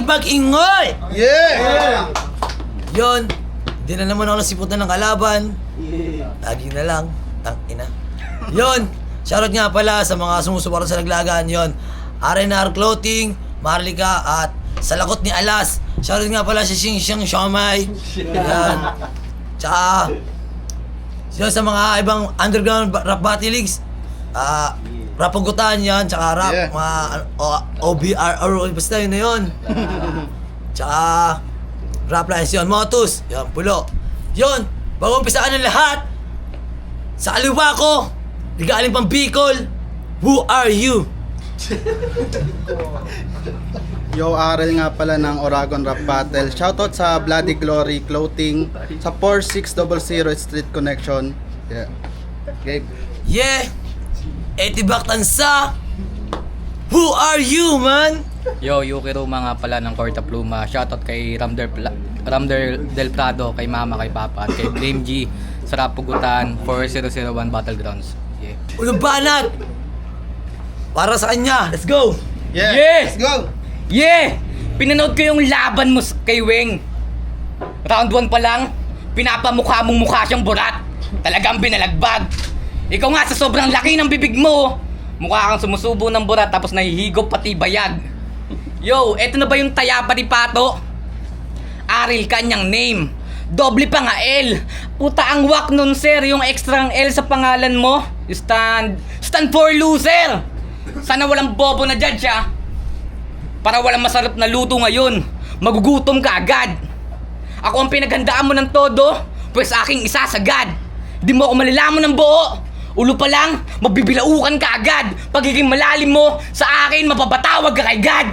huwag mag-ingay! Yeah! Yun, di na naman ako nasiputan ng kalaban. Lagi na lang, tangina. Yun, shoutout nga pala sa mga sumusuporta sa Laglagan. Yun, R&R Clothing, Marlica, at sa Lakot ni Alas. Shoutout nga pala si Sing Sing Siomay. Yan. Tsaka, yun sa mga ibang underground rap battle leagues. Rapugutan yan, tsaka rap, Yeah. mga OBR, basta yun na yun. Tsaka, rap lines yun, Motus, yun, Pulo. Yun, bago umpisaan ng lahat, sa kaliwa ko, galing pang Bicol, who are you? Yo, Arel nga pala ng Oragon Rap Battle. Shoutout sa Bloody Glory Clothing, sa 4600 Street Connection. Yeah. Okay. Yeah, Etibak Tansa, who are you, man? Yo, Yukiro mga pala ng Corta Pluma. Shoutout kay Ramder Del Prado, kay Mama, kay Papa, at kay Blame G sa Rapugutan 4001 Battlegrounds. Yeah. Unang banat! Para sa kanya, let's go! Yeah. Yeah! Let's go. Yeah! Pinanood ko yung laban mo kay Weng. Round 1 pa lang, pinapamukha mong mukha siyang burat. Talagang binalagbag. Ikaw nga sa sobrang laki ng bibig mo, mukha kang sumusubo ng burat tapos nahihigop pati bayag. Yo, eto na ba yung tayapa ni Pato? Aril kanyang name. Doble pa nga L. Puta ang wak nun sir, yung extra L sa pangalan mo. Stand for loser. Sana walang bobo na judge ah. Para walang masarap na luto ngayon, magugutom ka agad. Ako ang pinaghandaan mo ng todo, pues aking isasagad. Di mo ako malalaman ng buo. Ulo pa lang, mabibilaukan ka agad. Pagiging malalim mo, sa akin mapabatawag ka kay God.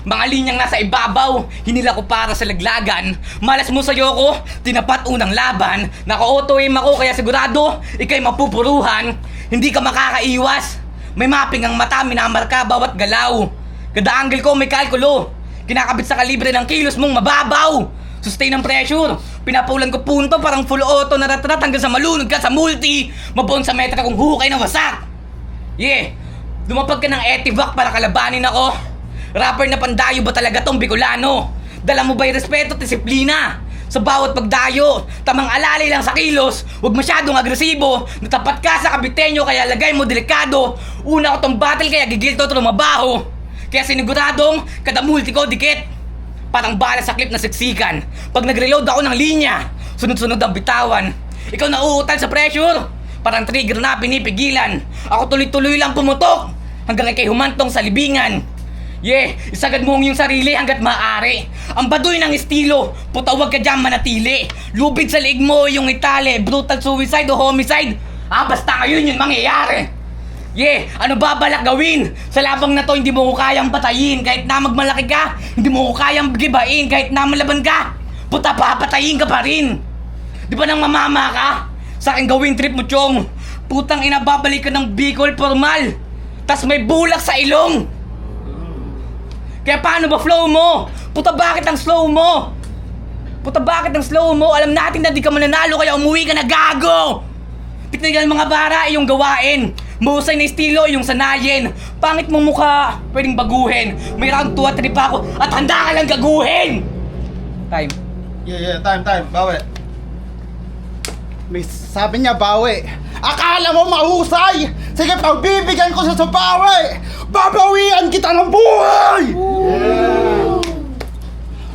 Mga linyang nasa ibabaw, hinila ko para sa laglagan. Malas mo sa'yo ko, tinapat unang laban. Naka-auto-aim ako kaya sigurado, ikay mapupuruhan. Hindi ka makakaiwas. May mapping ang mata, minamarka bawat galaw. Kada angle ko may kalkulo. Kinakabit sa kalibre ng kilos mong mababaw. Sustain ang pressure. Pinapulan ko punto parang full auto na ratrat hanggang sa malunod ka sa multi. Mabuon sa metra kung hukay na wasak. Yeah, lumapag ka ng Etivac para kalabanin ako. Rapper na pandayo ba talaga tong Bicolano? Dala mo ba'y respeto at disiplina? Sa bawat pagdayo, tamang alalay lang sa kilos. Huwag masyadong agresibo. Natapat ka sa kabitenyo kaya lagay mo delikado. Una ko tong battle kaya gigilto ito lumabaho. Kaya siniguradong kada multi ko dikit. Parang bala sa clip na siksikan. Pag nag-reload ako ng linya, sunod-sunod ang bitawan. Ikaw nauutal sa pressure. Parang trigger na pinipigilan. Ako tuloy-tuloy lang pumutok hanggang ikay humantong sa libingan. Yeah, isagad mo yung sarili hanggat maaari. Ang baduy ng estilo, puta wag ka dyan manatili. Lubid sa liig mo yung itali. Brutal suicide o homicide, basta ngayon yun mangyayari. Yeah, ano ba balak gawin? Sa labang na to hindi mo ko kayang patayin. Kahit na magmalaki ka, hindi mo ko kayang gibain. Kahit na malaban ka, puta papatayin ka pa rin. Di ba nang mamama ka? Sa akin gawin trip mo chong. Putang ina babalik ka ng Bicol formal. Tas may bulak sa ilong. Kaya paano ba flow mo? Puta bakit ang slow mo? Puta bakit ang slow mo? Alam natin na di ka mananalo kaya umuwi ka na gago. Tignan mga bara iyong gawain. Mahusay na estilo yung sanayin. Pangit mong mukha, pwedeng baguhin. May round 2 at 3 pa ako at handa ka lang gaguhin. Time. Yeah, time. Bawi. May sabi niya bawi. Akala mo mahusay? Sige, pagbibigyan ko sa bawi. Babawian kita ng buhay! Yeah.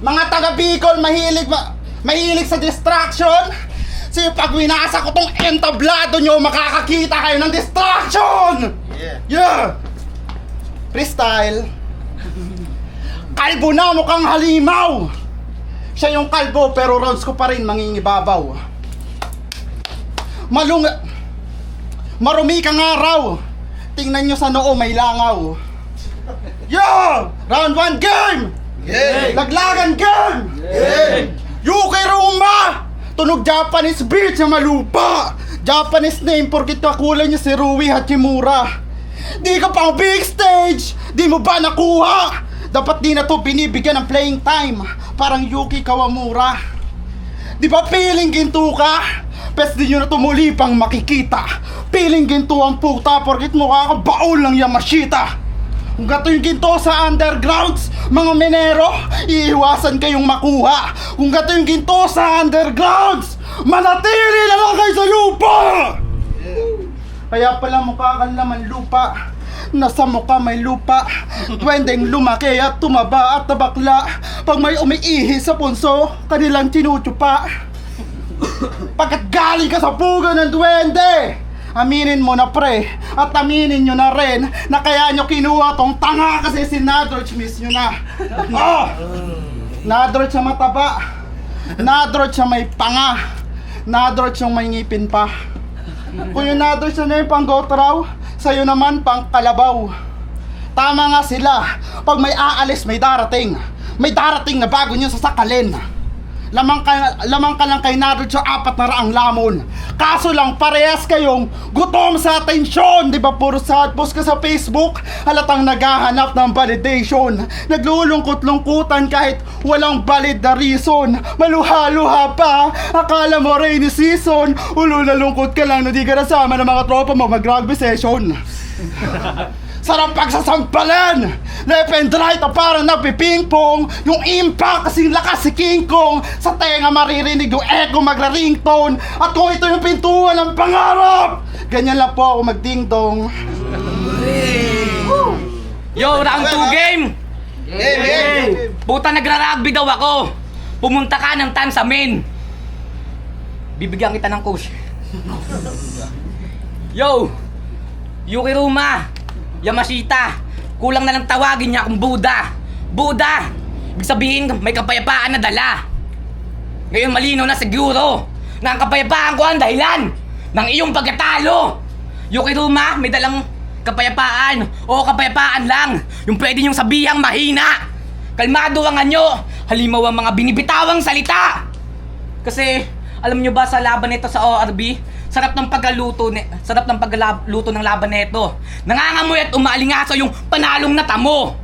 Mga taga Bicol, mahilig sa distraction. Sige, pag winasa ko tong entablado nyo, makakakita kayo ng distraction! Yeah! Freestyle. Kalbo na mukhang halimaw. Siya yung kalbo pero rounds ko pa rin mangingibabaw. Marumi kang araw. Tingnan nyo sa noo may langaw. Yo! Round 1 game! Yeah! Laglagan game! Yeah! Yuki Ruma! Tunog Japanese beat sa malupa. Japanese name porkit kakulay niya si Rui Hachimura. Di ka pang big stage. Di mo ba nakuha? Dapat di na to binibigyan ng playing time. Parang Yuki Kawamura. Di ba feeling ginto ka? Pes di nyo na tumuli pang makikita. Feeling ginto ang puta porkit mukha ka baul ng Yamashita. Kung gato yung ginto sa undergrounds, mga minero, iiwasan kayong makuha. Kung gato yung ginto sa undergrounds, manatili na lang kayo sa lupa! Kaya pala mukha kang laman lupa. Nasa mukha may lupa. Pwedeng lumaki at tumaba at tabakla. Pag may umiihi sa punso, kanilang tinutupa. Pagkat galing ka sa puga ng duwende, aminin mo na pre, at aminin nyo na rin na kaya nyo kinuha tong tanga kasi si Nadroch miss nyo na. Oh! Nadroch sa mataba, Nadroch sa may panga, Nadroch yung may ngipin pa. Kung yung Nadroch na yung pang gotraw, sa'yo naman pang kalabaw. Tama nga sila, pag may aalis may darating. May darating na bago nyo sasakalin. Lamang ka lang kay Nadroch sa 400 lamon. Kaso lang parehas kayong gutom sa atensyon. Di ba puro sad post ka sa Facebook? Halatang naghahanap ng validation. Naglulungkot-lungkutan kahit walang valid na reason. Maluha-luha pa, akala mo rainy season. Ulul-lungkot ka lang na di ka nasama ng mga tropa mo mag-rugby session. Sarap pagsasampalan! Left and right na parang nagpipingpong. Yung impact kasing lakas si King Kong. Sa tenga maririnig yung echo magra-ringtone. At kung ito yung pintuan ng pangarap, ganyan lang po ako magdingdong. Yo, round 2 game! Puta, nagra-rugby daw ako. Pumunta ka ng tan sa main. Bibigyan kita ng coach. Yo! Yukiruma! Yamashita! Kulang na lang tawagin niya akong Buddha! Buddha! Ibig sabihin, may kapayapaan na dala. Ngayon malinaw na siguro na ang kapayapaan ko ang dahilan ng iyong pagkatalo. Yukiruma, may dalang kapayapaan. O kapayapaan lang. Yung pwede niyong sabihang mahina. Kalmado ang anyo. Halimaw ang mga binibitawang salita. Kasi, alam niyo ba sa laban nito sa ORB? Sarap ng pagluto ng laban nito. Nangangamoy at umaalingaso yung panalong natamo.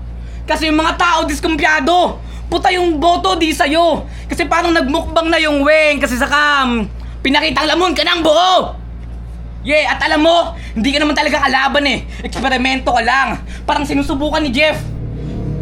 Kasi yung mga tao diskumpiyado. Puta yung boto di sa'yo. Kasi parang nagmukbang na yung Weng. Kasi saka pinakitang lamon ka ng buo. Yeah, at alam mo, hindi ka naman talaga kalaban eh. Eksperimento ka lang. Parang sinusubukan ni Jeff.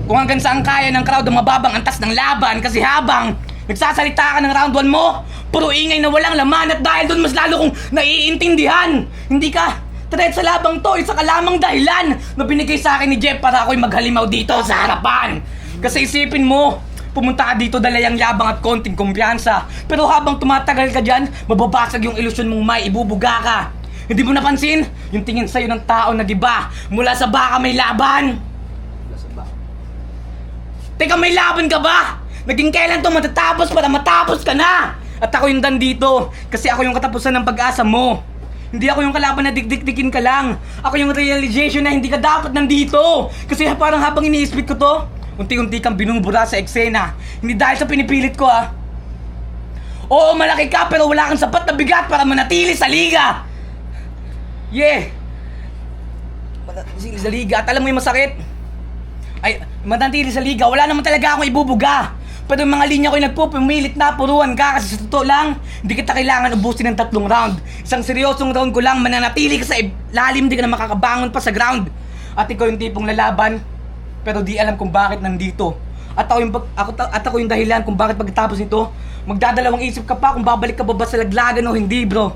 Kung hanggang saan kaya ng crowd ang mababang antas ng laban. Kasi habang nagsasalita ka ng round 1 mo, puro ingay na walang laman. At dahil doon mas lalo kong naiintindihan. Hindi ka threat sa labang to. Isa ka lamang dahilan na binigay sa akin ni Jeff para ako'y maghalimaw dito sa harapan. Kasi isipin mo, pumunta ka dito dalayang yabang at konting kumpiyansa. Pero habang tumatagal ka dyan, mababasag yung ilusyon mong may ibubuga ka. Hindi mo napansin yung tingin sa'yo ng tao nag-iba mula sa baka may laban. Teka, may laban ka ba? Naging kailan to matatapos para matapos ka na? At ako yung dito kasi ako yung katapusan ng pag-asa mo. Hindi ako yung kalaban na dik-dik-dikin ka lang. Ako yung realization na hindi ka dapat nandito. Kasi parang habang iniisip ko to, unti-unti kang binubura sa eksena. Hindi dahil sa pinipilit ko Oo, malaki ka pero wala kang sapat na bigat para manatili sa liga. Yeah. Manatili sa liga. At alam mo yung masakit? Ay, manatili sa liga. Wala naman talaga akong ibubuga. Pero yung mga linya ko yung nagpupumilit na puruan ka. Kasi sa totoo lang, hindi kita kailangan ubusin ng 3 round. Isang seryosong round ko lang, mananatili ka sa lalim, hindi ka na makakabangon pa sa ground. At ikaw yung tipong lalaban, pero di alam kung bakit nandito. At ako yung dahilan kung bakit pagkatapos nito, magdadalawang isip ka pa kung babalik ka ba sa laglagan o hindi, bro.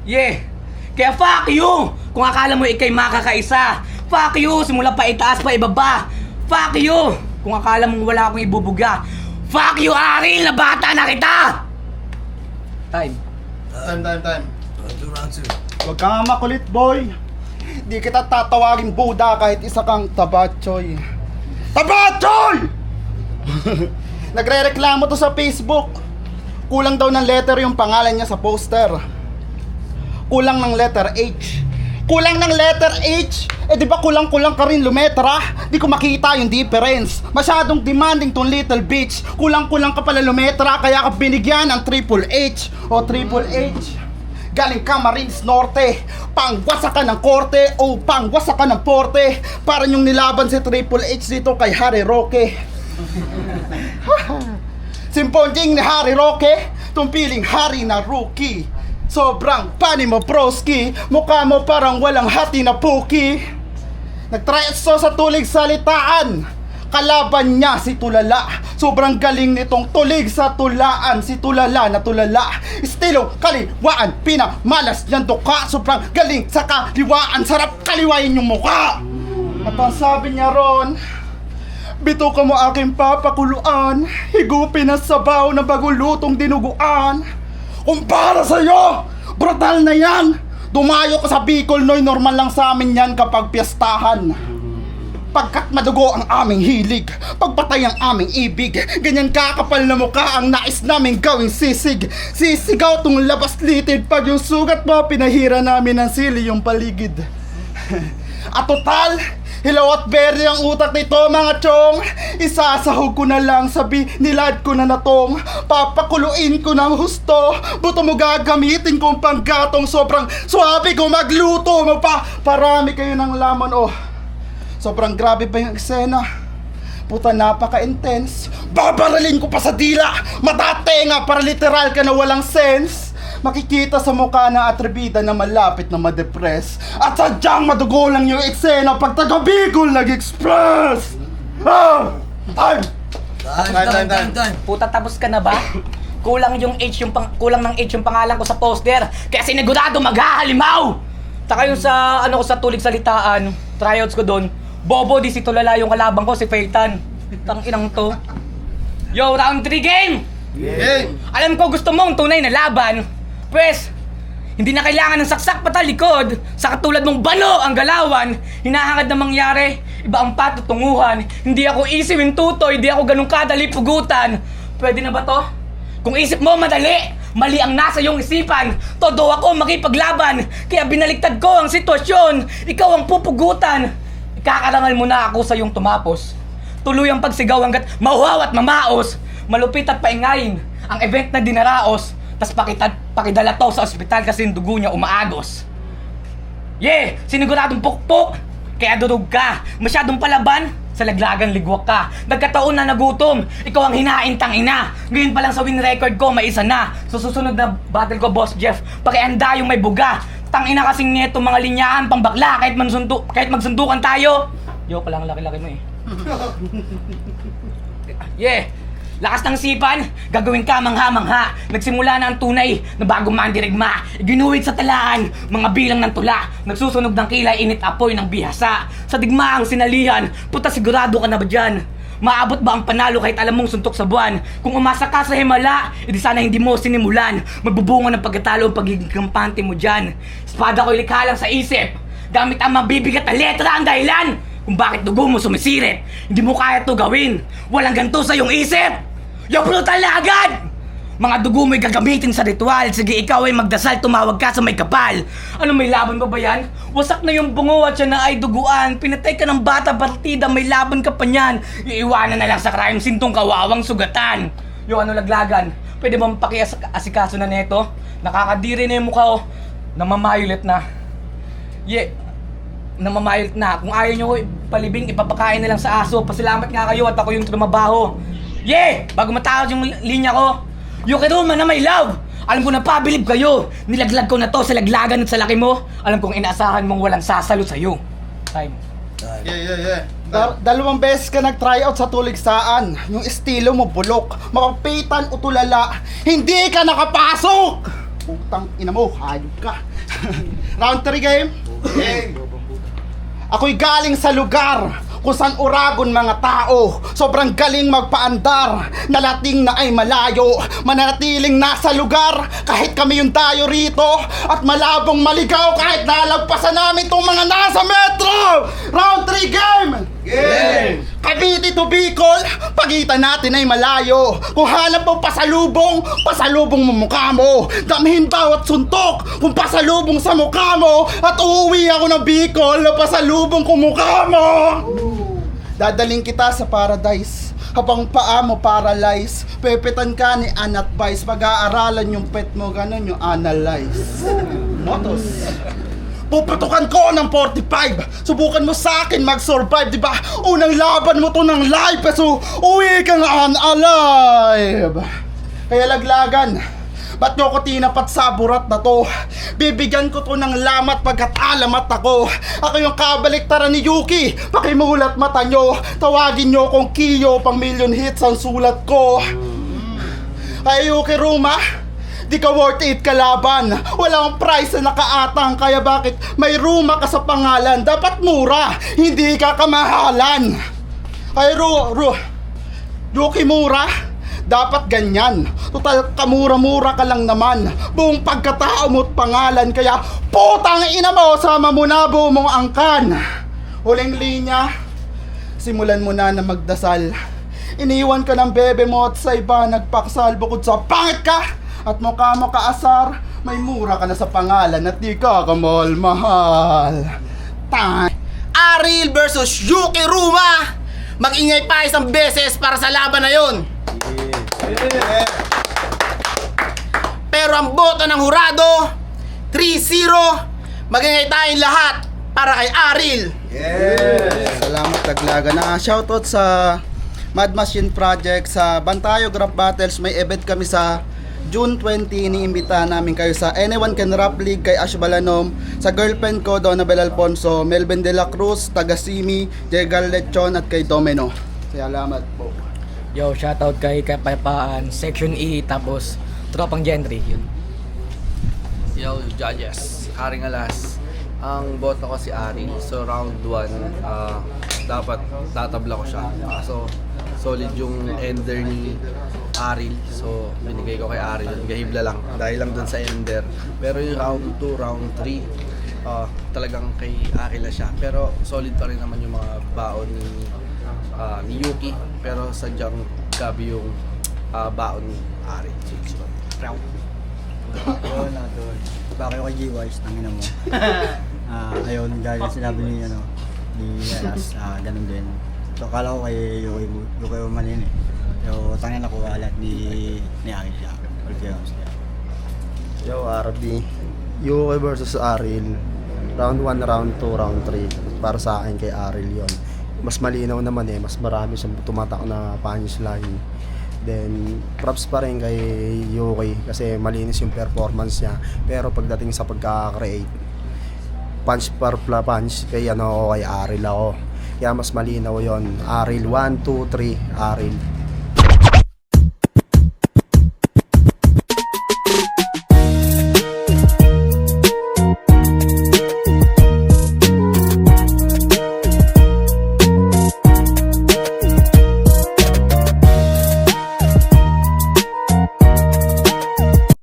Yeah. Kaya fuck you! Kung akala mo ikay makakaisa. Fuck you! Simula pa itaas pa ibaba. Fuck you! Kung akala mong wala akong ibubuga. Fuck you, Aril! Na bata na kita! Time. Round 2. Huwag ka nga makulit, boy. Di kita tatawagin Buddha kahit isa kang tabatchoy. Tabatchoy! Nagre-reklamo to sa Facebook. Kulang daw ng letter yung pangalan niya sa poster. Kulang ng letter H. Kulang ng letter H? Di ba kulang-kulang ka rin lumetra? Di ko makita yung difference. Masyadong demanding tong little bitch. Kulang-kulang ka pala lumetra, kaya ka binigyan ng triple H. O triple H. Galing ka Marines Norte, pangwasa ka ng korte o pangwasa ka ng porte. Parang yung nilaban si Triple H dito kay Harry Roque. Simponjing ni Harry Roque, tumpiling hari na rookie. Sobrang pani mo broski, mukha mo parang walang hati na puki. Nag-try sa tulig salitaan. Kalaban niya si Tulala. Sobrang galing nitong tulig sa tulaan. Si Tulala na tulala. Estilo, kaliwaan, pinamalas niyang duka. Sobrang galing sa kaliwaan. Sarap kaliwain yung mukha. At ang sabi niya ron, bito ka mo aking papakuluan. Higupin ang sabaw na bagulutong dinuguan. Kung para sa'yo, brutal na yan. Dumayo ka sa Bicol, Noy, normal lang sa amin yan kapag piyestahan. Pagkat madugo ang aming hilig, pagpatay ang aming ibig, ganyan kakapal na mukha ang nais namin gawing sisig. Sisigaw tong labas litid, pag yung sugat mo, pinahira namin ng sili yung paligid. At total, hilaw at berry ang utak nito mga chong. Isasahog ko na lang, sabi nilad ko na natong. Papakuluin ko ng husto, buto mo gagamitin kong panggatong. Sobrang swabe ko magluto mo pa, parami kayo ng laman. Oh, sobrang grabe pa yung eksena. Puta, napaka-intense. Babaralin ko pa sa dila, matatenga para literal ka na walang sense. Makikita sa mukha ng atribida na malapit na madepress. At sadyang madugo lang yung eksena pag taga-Bicol nag-express. Time! Time. Puta, tapos ka na ba? Kulang ng H yung pangalan ko sa poster. Kaya sinigurado maghahalimaw. Taka yung sa ano ko sa tulig salitaan, tryouts ko doon. Bobo di si Tulala yung kalaban ko, si Feitan. Tang inang to. Yo, round 3 game! Yeah. Alam ko gusto mo ang tunay na laban. Pwes, hindi na kailangan ng saksak patalikod. Sa katulad mong balo ang galawan. Hinahangad na mangyari, iba ang patutunguhan. Hindi ako isipin tutoy, di ako ganun kadali pugutan. Pwede na ba to? Kung isip mo madali, mali ang nasa iyong isipan. Todo ako makipaglaban, kaya binaliktad ko ang sitwasyon. Ikaw ang pupugutan. Ikakarangal mo na ako sa iyong tumapos. Tuloy ang pagsigaw hanggat mauhaw at mamaos. Malupit at paingayin ang event na dinaraos. Tas pakidala to sa ospital kasi yung dugo niya umaagos. Yeah! Siniguradong pukpok! Kaya durog ka! Masyadong palaban! Sa laglagan ligwak ka! Nagkataon na nagutom! Ikaw ang hinaintang ina! Ngayon pa lang sa win record ko, may isa na! Sa susunod na battle ko, Boss Jeff, pakianda yung may buga! Tangina kasing neto mga linyahan pang bakla kahit magsundukan tayo! Joke lang, laki-laki mo eh. Yeah! Lakas ng sipan, gagawin ka mangha-mangha. Nagsimula na ang tunay na bagong mandirigma. Ginuhit sa talaan, mga bilang ng tula. Nagsusunog ng kilay, init apoy ng bihasa. Sa digmaang sinalihan, puta sigurado ka na ba dyan? Maabot ba ang panalo kahit alam mong suntok sa buwan? Kung umasa ka sa himala, edi sana hindi mo sinimulan. Magbubunga ng pagkatalo ang pagiging kampante mo dyan. Espada ko'y likha lang sa isip. Gamit ang mabibigat na letra ang dahilan kung bakit dugo mo sumisirit. Hindi mo kaya to gawin. Walang ganito sa iyong isip. Yo, brutal na agad! Mga dugo mo'y gagamitin sa ritual. Sige, ikaw ay magdasal, tumawag ka sa may kapal. Ano, may laban ba yan? Wasak na yung bungo at siya na ay duguan. Pinatay ka ng bata, partida, may laban ka pa niyan. Iiwanan na lang sa crime scene tong kawawang sugatan. Yo, ano laglagan? Pwede ba mapakiasikaso na neto? Nakakadiri na yung mukha, oh. Namamayulit na. Yeah, namamayulit na. Kung ayaw nyo ko palibing, ipapakain na lang sa aso. Pasalamat nga kayo at ako yung trumabaho. Yeah! Bago matawag yung linya ko, Yukiruma na may love! Alam ko na pabilib kayo! Nilaglag ko na to sa laglagan at sa laki mo. Alam kong inaasahan mong walang sasalo sa'yo. Time. Yeah. Dalawang beses ka nag-tryout sa tuligsaan. Yung estilo mo bulok, mapapitan o tulala. Hindi ka nakapasok! Putang ina mo, hayop ka. Round 3 game? Game. Ako'y galing sa lugar kung saan uragon mga tao. Sobrang galing magpaandar. Nalating na ay malayo. Manatiling nasa lugar kahit kami yung tayo rito. At malabong maligaw kahit nalagpasan namin tong mga nasa metro. Round 3 game! Game! Cavite to Bicol, pagitan natin ay malayo. Kung hanap mo pasalubong mo mukha mo. Damhin bawat suntok kung pasalubong sa mukha mo. At uuwi ako ng Bicol na pasalubong ko mukha mo. Dadaling kita sa paradise habang paa mo paralyze. Pepetan ka ni Anat Vice. Pag-aaralan yung pet mo, ganun yung analyze. Motos. Puputukan ko ng 45. Subukan mo sa akin mag-survive, diba? Unang laban mo to ng life, so uwi kang unalive. Kaya laglagan, Ba't nyo ko tinapat sa burat na to? Bibigyan ko to ng lamat pagkat alamat ako. Ako yung kabaliktaran ni Yuki. Pakimulat mata nyo. Tawagin nyo kong Kiyo, pang million hits ang sulat ko. Kaya Yuki Ruma, di ka worth it kalaban. Walang price na nakaatang. Kaya bakit may Ruma ka sa pangalan? Dapat mura, hindi ka kamahalan. Kaya Yuki Mura, dapat ganyan. Total kamura-mura ka lang naman. Buong pagkatao mo't pangalan. Kaya putang ina mo, sama mo na buong mong angkan. Huling linya, simulan mo na magdasal. Iniwan ka ng bebe mo at sa iba nagpaksal. Bukod sa pangit ka at mukha mo kaasar, may mura ka na sa pangalan at di ka kamahal-mahal. Aril versus Yuki Ruma. Mag-ingay pa isang beses para sa laban na yon. Pero ang boto ng hurado 3-0. Mag-ingay tayong lahat para kay Aril. Salamat Taglaga. Shoutout sa Mad Machine Project. Sa Bantayo Graph Battles, may event kami sa June 20. Iniimbitahan namin kayo sa Anyone Can Rap League kay Ash Balanom, sa girlfriend ko Donabel Alfonso, Melvin De La Cruz, Tagasimi, Jegal Lechon at kay Domino. Salamat po. Yo, shoutout kay Kapayapaan, Section E, tapos Tropang Gentry, yun. Yo, judges, Haring Alas. Ang boto ko si Ari. So round 1, dapat tatabla ko siya. So solid yung ender ni Aril. So binigay ko kay Aril. Gahibla lang dahil lang dun sa ender. Pero yung round 2, round 3, talagang kay Aril na siya. Pero solid pa rin naman yung mga baon ni Yuki. Pero sadyang gabi yung baon ni Aril. So, round. Ayun, doon. Baka kayo kay G-Wise, tangina mo. Ayun, dahil sinabi ni Alas, ganun din. So, akala ko kay Yuki Umanin eh. So, tangina ko alat ni Ari siya. Yo, RB. Yuki versus Aril. Round 1, round 2, round 3. Para sa akin kay Aril yon. Mas malinaw naman mas marami siyang tumatak na punchline. Then, props pa rin kay Yuki kasi malinis yung performance niya. Pero pagdating sa pagka-create, punch per punch, kay kay Aril ako. Kaya mas malinaw yon. Aril 1, 2, 3, Aril.